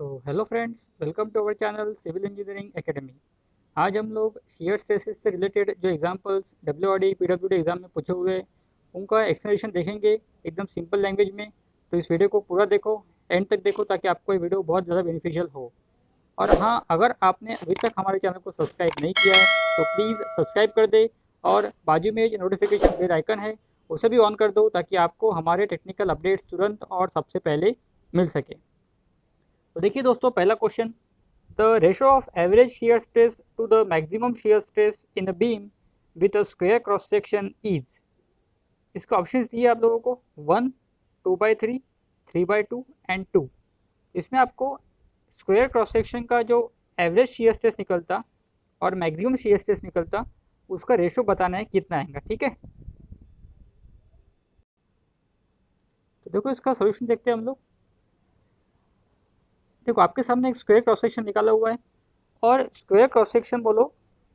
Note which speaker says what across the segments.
Speaker 1: Hello friends, welcome to our channel civil engineering academy. आज हम लोग शेयर स्ट्रेसेस से रिलेटेड जो एग्जांपल्स डब्ल्यूआरडी पीडब्ल्यूडी एग्जाम में पूछे हुए हैं, उनका एक्सप्लेनेशन देखेंगे एकदम सिंपल लैंग्वेज में। तो इस वीडियो को पूरा देखो, एंड तक देखो, ताकि आपको ये वीडियो बहुत ज़्यादा बेनिफिशियल हो। और हाँ, अगर आपने अभी तक हमारे चैनल को सब्सक्राइब नहीं किया है तो प्लीज़ सब्सक्राइब कर दे, और बाजू में जो नोटिफिकेशन बेल आइकन है उसे भी ऑन कर दो, ताकि आपको हमारे टेक्निकल अपडेट्स तुरंत और सबसे पहले मिल सके। तो देखिए दोस्तों, पहला question, the ratio of average shear stress to the maximum shear stress in a beam with a square cross section is। इसका ऑप्शंस दिए आप लोगों को 1, 2/3, 3/2 एंड 2। इसमें आपको स्क्वायर क्रॉस सेक्शन का जो एवरेज shear stress निकलता और मैक्सिमम shear stress निकलता, उसका रेशो बताना है कितना आएगा। ठीक है, तो देखो इसका सोल्यूशन देखते हैं हम लोग। देखो आपके सामने एक स्क्वायर क्रॉस सेक्शन निकाला हुआ है, और स्क्वायर क्रॉस सेक्शन बोलो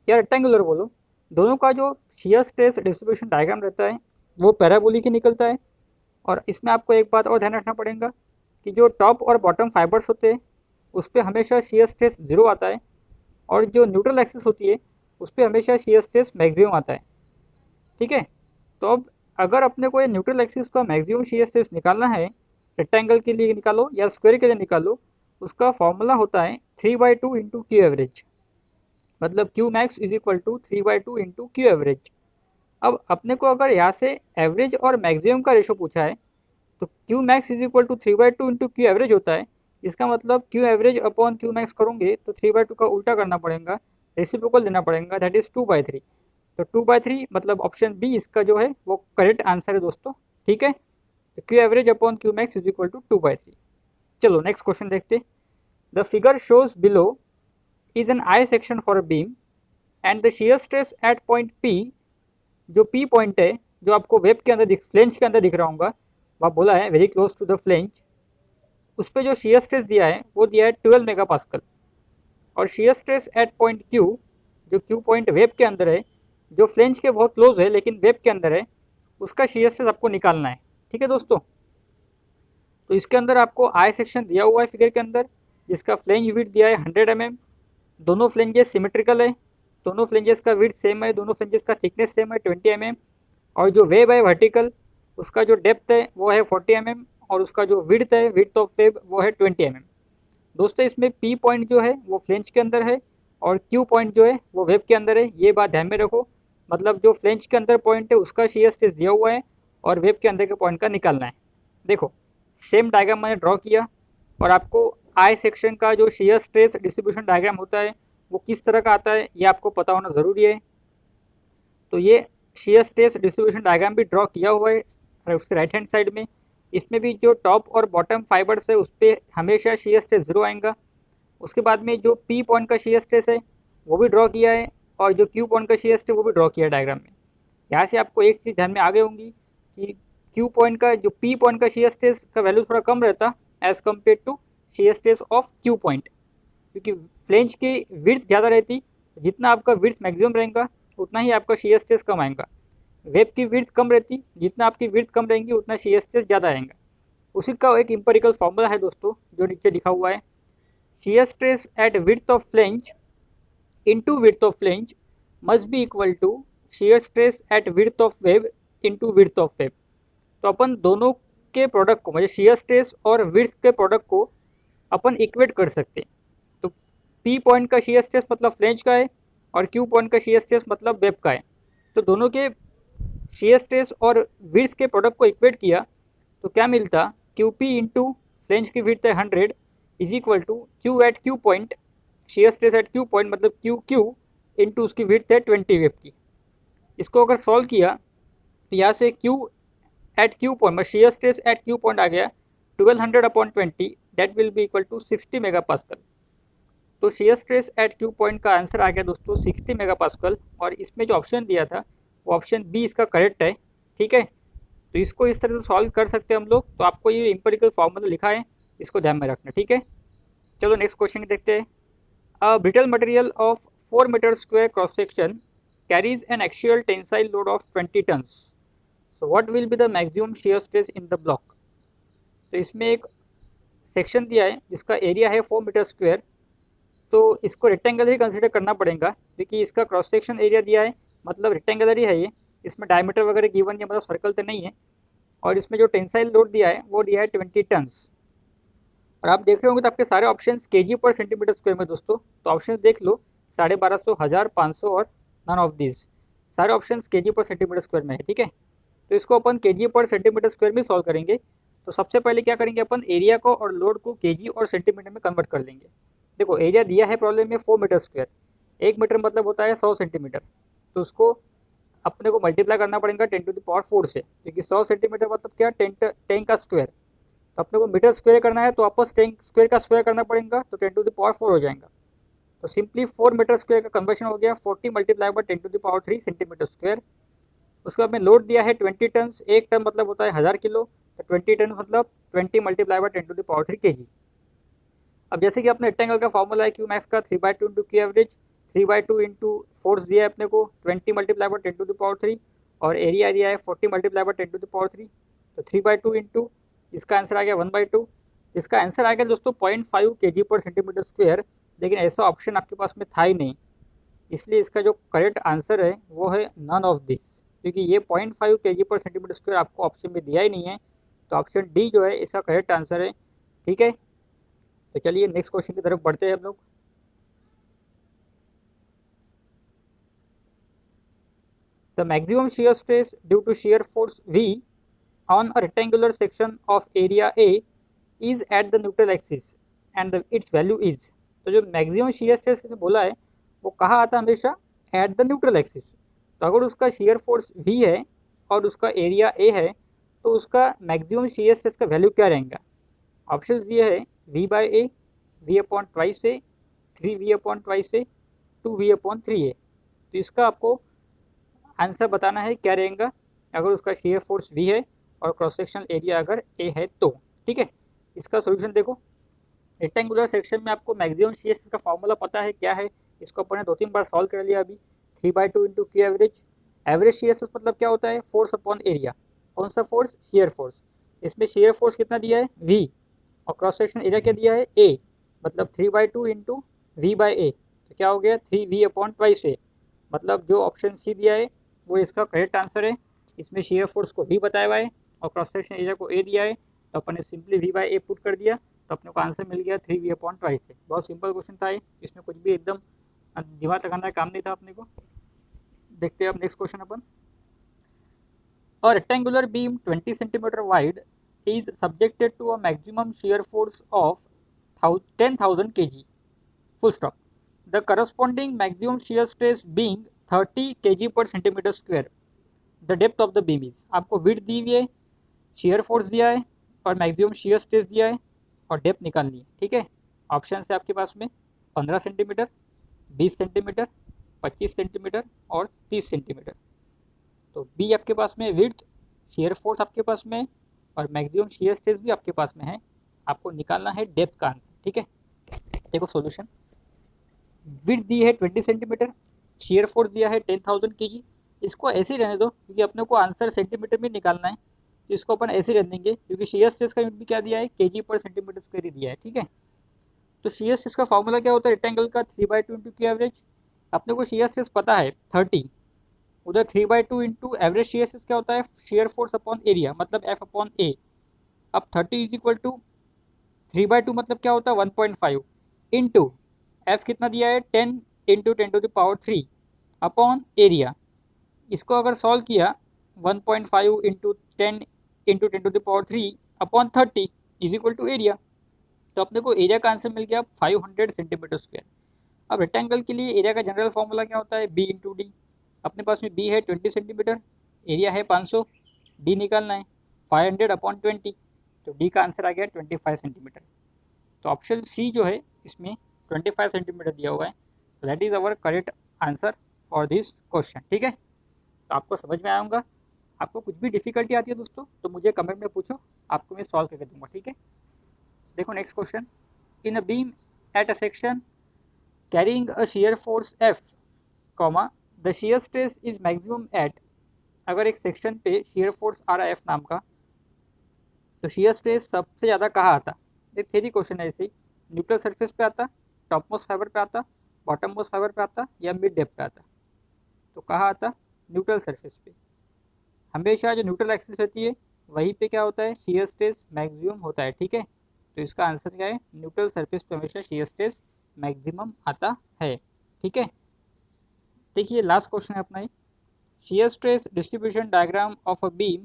Speaker 1: या रेक्टेंगुलर बोलो, दोनों का जो शियर स्ट्रेस डिस्ट्रीब्यूशन डायग्राम रहता है वो पैराबोलिक ही निकलता है। और इसमें आपको एक बात और ध्यान रखना पड़ेगा कि जो टॉप और बॉटम फाइबर्स होते हैं उस पर हमेशा शियर स्ट्रेस जीरो आता है, और जो न्यूट्रल एक्सिस होती है उस पर हमेशा शियर स्ट्रेस मैक्सिमम आता है। ठीक है, तो अब अगर अपने को ये न्यूट्रल एक्सिस का मैक्सिमम शियर स्ट्रेस निकालना है, रेक्टेंगल के लिए निकालो या स्क्वायर के लिए निकालो, उसका फॉर्मूला होता है 3/2 इंटू क्यू एवरेज। मतलब Q max is equal to 3/2 into Q average. अब अपने को अगर यहाँ से एवरेज और मैक्सिमम का रेशो पूछा है, तो Q max is equal to 3/2 into Q average होता है। इसका मतलब Q average upon Q max करोगे तो 3/2 का उल्टा करना पड़ेगा, रेसिप्रोकल देना पड़ेगा, दैट इज 2/3। तो 2/3 मतलब ऑप्शन बी इसका जो है वो करेक्ट आंसर है दोस्तों। ठीक है, तो Q average upon Q max is equal to 2/3। चलो नेक्स्ट क्वेश्चन देखते। The figure shows below is an I section for a beam and the shear stress at point P, जो P पॉइंट है जो आपको वेब के अंदर flange के अंदर दिख रहा होगा, वह बोला है very close to the flange. उस पर जो shear स्ट्रेस दिया है वो दिया है 12 मेगा पास्कल। और shear stress eight point Q, जो Q पॉइंट वेब के अंदर है, जो फ्लेंज के बहुत क्लोज है लेकिन वेब के अंदर है, उसका shear स्ट्रेस आपको निकालना है। ठीक है दोस्तों, तो इसके अंदर आपको आई सेक्शन दिया हुआ है फिगर के अंदर, जिसका फ्लेंज विड्थ दिया है 100 mm। दोनों फ्लेंजेस सिमेट्रिकल है, दोनों फ्लेंजेस का विड्थ सेम है, दोनों फ्लेंजेस का थिकनेस सेम है 20 mm। और जो वेब है वर्टिकल, उसका जो डेप्थ है वो है 40 mm, और उसका जो विड्थ है, विड्थ ऑफ वेब, वो है 20 mm। दोस्तों इसमें पी पॉइंट जो है वो फ्लेंज के अंदर है, और क्यू पॉइंट जो है वो वेब के अंदर है। ये बात ध्यान में रखो। मतलब जो फ्लेंज के अंदर पॉइंट है उसका shear स्ट्रेस दिया हुआ है, और वेब के अंदर के पॉइंट का निकालना है। देखो सेम डायग्राम मैंने ड्रॉ किया, और आपको आई सेक्शन का जो shear स्ट्रेस डिस्ट्रीब्यूशन डायग्राम होता है वो किस तरह का आता है ये आपको पता होना ज़रूरी है। तो ये shear स्ट्रेस डिस्ट्रीब्यूशन डायग्राम भी ड्रॉ किया हुआ है, और उसके राइट हैंड साइड में इसमें भी जो टॉप और बॉटम फाइबर्स है उस पर हमेशा shear स्ट्रेस जीरो आएगा। उसके बाद में जो पी पॉइंट का shear स्ट्रेस है वो भी ड्रॉ किया है, और जो क्यू पॉइंट का shear स्ट्रेस वो भी ड्रॉ किया है डायग्राम में। यहाँ से आपको एक चीज़ ध्यान में आ गई होंगी कि क्यू पॉइंट का जो पी पॉइंट का shear स्ट्रेस का वैल्यू थोड़ा कम रहता as compare to shear stress of Q point, क्योंकि फ्लेंज की विड्थ ज़्यादा रहती, जितना आपका विड्थ मैक्सिमम रहेगा उतना ही आपका shear स्ट्रेस कम आएगा। वेब की विड्थ कम रहती, जितना आपकी विड्थ कम रहेंगी उतना shear स्ट्रेस ज़्यादा आएगा। उसी का एक इंपेरिकल फॉर्मूला है दोस्तों जो नीचे लिखा हुआ है, shear stress at width of flange into width of flange must be equal to shear stress at width of web into width of web. तो अपन दोनों के प्रोडक्ट को, मतलब shear स्ट्रेस और विड्थ के प्रोडक्ट को अपन इक्वेट कर सकते हैं। तो पी पॉइंट का shear स्ट्रेस मतलब फ्लेंज का है, और क्यू पॉइंट का shear स्ट्रेस मतलब वेब का है। तो दोनों के shear स्ट्रेस और विड्थ के प्रोडक्ट को इक्वेट किया तो क्या मिलता, क्यू पी इंटू फ्लेंज की विड्थ है 100 is equal to Q at Q point, shear stress at Q point मतलब क्यू क्यू इंटू उसकी विड्थ है 20 वेब की। इसको अगर सॉल्व किया तो यहाँ से क्यू एट क्यू पॉइंट, मतलब shear stress at Q point आ गया 1200/20, that will be equal to 60 mega pascal. तो shear stress at Q point का आंसर आ गया दोस्तों 60 मेगा पास्कल, और इसमें जो ऑप्शन दिया था वो ऑप्शन बी इसका करेक्ट है। ठीक है, तो इसको इस तरह से सॉल्व कर सकते हैं हम लोग। तो आपको ये इंपेरिकल फॉर्मूला लिखा है, इसको ध्यान में रखना। ठीक है, चलो नेक्स्ट क्वेश्चन देखते हैं। A brittle material of 4 metre square cross section carries an axial tensile load of 20 tons. So what will be the maximum shear stress in the block? तो इसमें एक सेक्शन दिया है जिसका एरिया है 4 मीटर स्क्वायर, तो इसको रेक्टेंगल ही consider करना पड़ेगा क्योंकि इसका क्रॉस सेक्शन एरिया दिया है, मतलब रेक्टेंगुलर ही है ये, इसमें डायमीटर वगैरह गिवन है, मतलब सर्कल तो नहीं है। और इसमें जो टेंसाइल लोड दिया है वो दिया है 20 टन्स। और आप देख रहे होंगे तो आपके सारे ऑप्शंस केजी पर सेंटीमीटर स्क्वायर में दोस्तों, तो ऑप्शन देख लो 1250, 1000, 500 और नन ऑफ दिस, सारे ऑप्शंस केजी पर सेंटीमीटर स्क्वायर में है। ठीक है, तो इसको अपन केजी पर सेंटीमीटर स्क्वायर में सॉल्व करेंगे। तो सबसे पहले क्या करेंगे, अपन एरिया को और लोड को केजी और सेंटीमीटर में कन्वर्ट कर लेंगे। देखो एरिया दिया है प्रॉब्लम में 4 मीटर स्क्वायर, 1 मीटर मतलब होता है 100 सेंटीमीटर, तो उसको अपने को मल्टीप्लाई करना पड़ेगा 10⁴ से, क्योंकि 100 सेंटीमीटर मतलब क्या, 10 का स्क्वायर, तो अपने को मीटर स्क्वायर करना है तो वापस 10 स्क्वायर का स्क्वायर करना पड़ेगा, तो 10⁴ हो जाएगा। तो सिंपली 4 मीटर स्क्वायर का कन्वर्शन हो गया 40 मल्टीप्लाई बाय 10⁻³ सेंटीमीटर स्क्वायर। उसके बाद में लोड दिया है 20 टन, 1 टन मतलब होता है 1000 किलो, तो 20 टन मतलब 20 मल्टीप्लाई बाय 10⁻³ kg। अब जैसे कि अपने रेक्टेंगल का फॉर्मूला है क्यू मैक्स का 3/2 into Q average, 3/2 into force दिया है अपने को 20 मल्टीप्लाई बाय 10⁻³ और एरिया दिया है 40 मल्टीप्लाई बाय 10⁻³, तो 3/2 इंटू इसका आंसर आ गया 1/2। इसका आंसर आ गया दोस्तों 0.5 kg पर सेंटीमीटर स्क्वायर, लेकिन ऐसा ऑप्शन आपके पास में था ही नहीं, इसलिए इसका जो करेक्ट आंसर है वो है नन ऑफ दिस, क्योंकि ये 0.5 kg पर सेंटीमीटर स्क्वायर आपको ऑप्शन में दिया ही नहीं है, तो ऑप्शन डी जो है इसका करेक्ट आंसर है। ठीक है, तो चलिए नेक्स्ट क्वेश्चन की तरफ बढ़ते हैं हम लोग। The maximum shear stress due to shear force V on a rectangular section of area A is at the neutral axis and its value is, तो जो मैक्सिमम शियर स्ट्रेस बोला है वो कहाँ आता है हमेशा, एट द न्यूट्रल एक्सिस। तो अगर उसका शियर फोर्स V है और उसका एरिया A है तो उसका मैक्सिमम शियर स्ट्रेस का वैल्यू क्या रहेगा। ऑप्शंस दिए है V/A, V/2 3V/2 2V/3A, तो इसका आपको आंसर बताना है क्या रहेगा अगर उसका शियर फोर्स V है और क्रॉस सेक्शनल एरिया अगर A है तो। ठीक है, इसका सॉल्यूशन देखो, रेक्टेंगुलर सेक्शन में आपको मैक्सिमम शियर स्ट्रेस का फॉर्मूला पता है क्या है, इसको अपन ने 2-3 बार सॉल्व कर लिया अभी। 3/2 into Q average, average shear stress मतलब क्या होता है, फोर्स अपॉन एरिया, कौन सा फोर्स, शियर फोर्स, इसमें शियर फोर्स कितना दिया है V और क्रॉस सेक्शन एरिया क्या दिया है A, मतलब 3/2 इंटू V/A, तो क्या हो गया 3V/2A, मतलब जो ऑप्शन सी दिया है वो इसका करेक्ट आंसर है। इसमें शेयर फोर्स को V बताया हुआ है और क्रॉस सेक्शन एरिया को A दिया है, तो अपन ने सिंपली V/A पुट कर दिया, तो अपने को आंसर मिल गया 3V/2 से। बहुत सिंपल क्वेश्चन था ये, इसमें कुछ भी एकदम दिमाग लगाने का काम नहीं था अपने को। देखते हैं अब next question upon. A rectangular beam 20 cm wide is subjected to a maximum shear force of 10,000 kg, full stop. The corresponding maximum shear stress being 30 kg per centimeter square. The depth of the beam is, आपको width दी हुई है, shear force दिया है और maximum shear stress दिया है और depth निकालनी है। ठीक है, ऑप्शन है आपके पास में 15 सेंटीमीटर, 20 सेंटीमीटर, 25 सेंटीमीटर और 30 सेंटीमीटर। तो बी आपके पास में विड्थ, शेयर फोर्स आपके पास में और मैक्सिमम शेयर स्ट्रेस भी आपके पास में है, आपको निकालना है डेप्थ का आंसर। ठीक है, देखो सॉल्यूशन, विड्थ दी है 20 सेंटीमीटर, शेयर फोर्स दिया है 10,000 kg, इसको ऐसे ही रहने दो क्योंकि अपने को आंसर सेंटीमीटर में निकालना है, तो इसको अपन ऐसे ही रख देंगे क्योंकि शेयर स्ट्रेस का यूनिट भी क्या दिया है, kg पर सेंटीमीटर स्क्वायर ही दिया है। ठीक है, तो शेयर स्ट्रेस का फॉर्मूला क्या होता है, रेक्टेंगल का 3/2 इंटू क्यू एवरेज, अपने को शेयर स्ट्रेस पता है 30, उधर 3/2 इंटू एवरेज शेयर स्ट्रेस क्या होता है, शेयर फोर्स अपॉन एरिया मतलब F/A। अब 30 इज इक्वल टू 3/2 मतलब क्या होता है 1.5 इंटू एफ कितना दिया है 10 इंटू 10⁻³ अपॉन एरिया। इसको अगर सॉल्व किया 1.5 into 10 into 10⁻³ upon 30 is equal to area, तो अपने को एरिया का आंसर मिल गया 500 सेंटीमीटर स्क्वायर। अब रेक्टेंगल के लिए एरिया का जनरल फॉर्मूला क्या होता है, B इंटू डी, अपने पास में B है 20 सेंटीमीटर, एरिया है 500, D निकालना है 500 अपॉन 20, तो D का आंसर आ गया 25 सेंटीमीटर। तो ऑप्शन सी जो है इसमें 25 सेंटीमीटर दिया हुआ है, तो that is our correct answer for this question. ठीक है, तो आपको समझ में आऊँगा, आपको कुछ भी डिफिकल्टी आती है दोस्तों तो मुझे कमेंट में पूछो, आपको मैं सॉल्व करके दूंगा। ठीक है, देखो next question, in a beam at a section carrying a shear force F, the shear stress is maximum at, अगर एक सेक्शन पे शियर फोर्स आ रहा है F नाम का, तो शियर स्ट्रेस सबसे ज़्यादा कहाँ आता, एक थ्योरी क्वेश्चन है ऐसे, न्यूट्रल सरफेस पे आता, टॉप मोस्ट फाइबर पे आता, बॉटम मोस्ट फाइबर पे आता या मिड डेप्थ पे आता? तो कहाँ आता? न्यूट्रल सरफेस पे। हमेशा जो न्यूट्रल एक्सिस रहती है वहीं पे क्या होता है, शियर स्ट्रेस मैक्सिमम होता है, ठीक है। तो इसका आंसर क्या है, न्यूट्रल सरफेस पे हमेशा शियर स्ट्रेस मैक्सिमम आता है, ठीक है। देखिए लास्ट क्वेश्चन है अपना, shear stress distribution diagram of a beam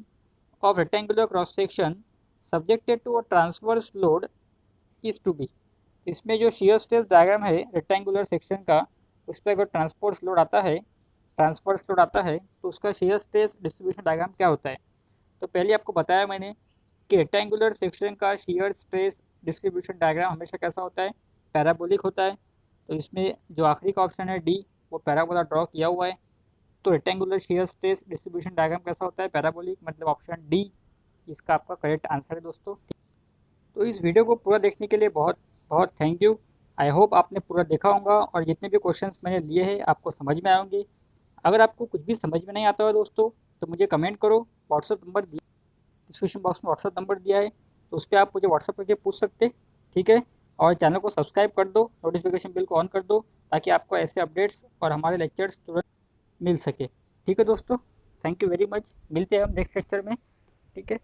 Speaker 1: of rectangular cross section subjected to a transverse load is to be। इसमें जो shear stress डायग्राम है रेक्टेंगुलर सेक्शन का, उस पर अगर ट्रांसवर्स लोड आता है तो उसका shear stress डिस्ट्रीब्यूशन डायग्राम क्या होता है? तो पहले आपको बताया मैंने कि रेक्टेंगुलर सेक्शन का shear stress डिस्ट्रीब्यूशन डायग्राम हमेशा कैसा होता है, पैराबोलिक होता है। तो इसमें जो आखिरी का ऑप्शन है डी, वो पैराबोला ड्रॉ किया हुआ है। तो rectangular shear stress distribution diagram कैसा होता है, पैराबोलिक, मतलब ऑप्शन डी इसका आपका करेक्ट आंसर है दोस्तों। तो इस वीडियो को पूरा देखने के लिए बहुत बहुत थैंक यू। आई होप आपने पूरा देखा होगा और जितने भी क्वेश्चंस मैंने लिए हैं आपको समझ में आएंगे। अगर आपको कुछ भी समझ में नहीं आता है दोस्तों तो मुझे कमेंट करो, व्हाट्सअप नंबर दिया डिस्क्रिप्शन बॉक्स में, व्हाट्सअप नंबर दिया है, तो उस पर आप मुझे व्हाट्सअप करके पूछ सकते, ठीक है। और चैनल को सब्सक्राइब कर दो, नोटिफिकेशन बिल को ऑन कर दो, ताकि आपको ऐसे अपडेट्स और हमारे लेक्चर्स तुरंत मिल सके, ठीक है दोस्तों। थैंक यू वेरी मच, मिलते हैं हम नेक्स्ट लेक्चर में, ठीक है।